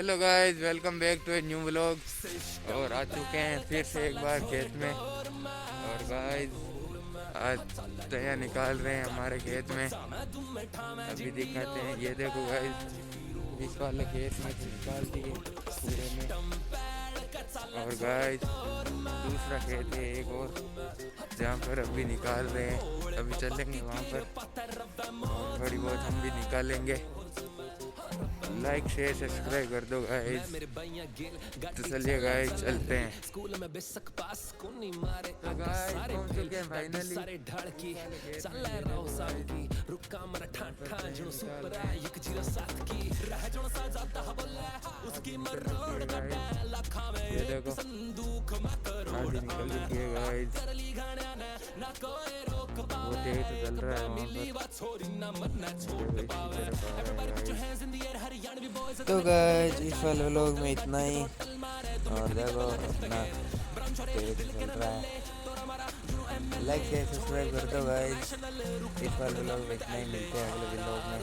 Hello guys, welcome back to a new vlog. और आ चुके हैं फिर से एक बार खेत में। और गाइस आज दया निकाल रहे हैं हमारे खेत में। अभी दिखाते हैं, ये देखो गाइस, इस वाले खेत में से निकाल दिए पूरे में। और गाइस दूसरा खेत है एक और, जहाँ पर अभी निकाल रहे हैं। अभी चलेंगे वहाँ पर और थोड़ी बहुत हम भी निकालेंगे। लाइक शेयर सब्सक्राइब कर दो गाइस। तो चलिए गाइस चलते हैं। तो गाइस पहुंच चुके हैं फाइनली। ये देखो आधी निकल चुकी है गाइस। वो तेज तो चल रहा है वहाँ पर। तो गाइस इस वाले व्लॉग में इतना ही। और देखो अपना तेज चल रहा है। लाइक शेयर सब्सक्राइब कर दो गाइस। इस वाले व्लॉग में इतना ही, मिलते हैं अगले व्लॉग में।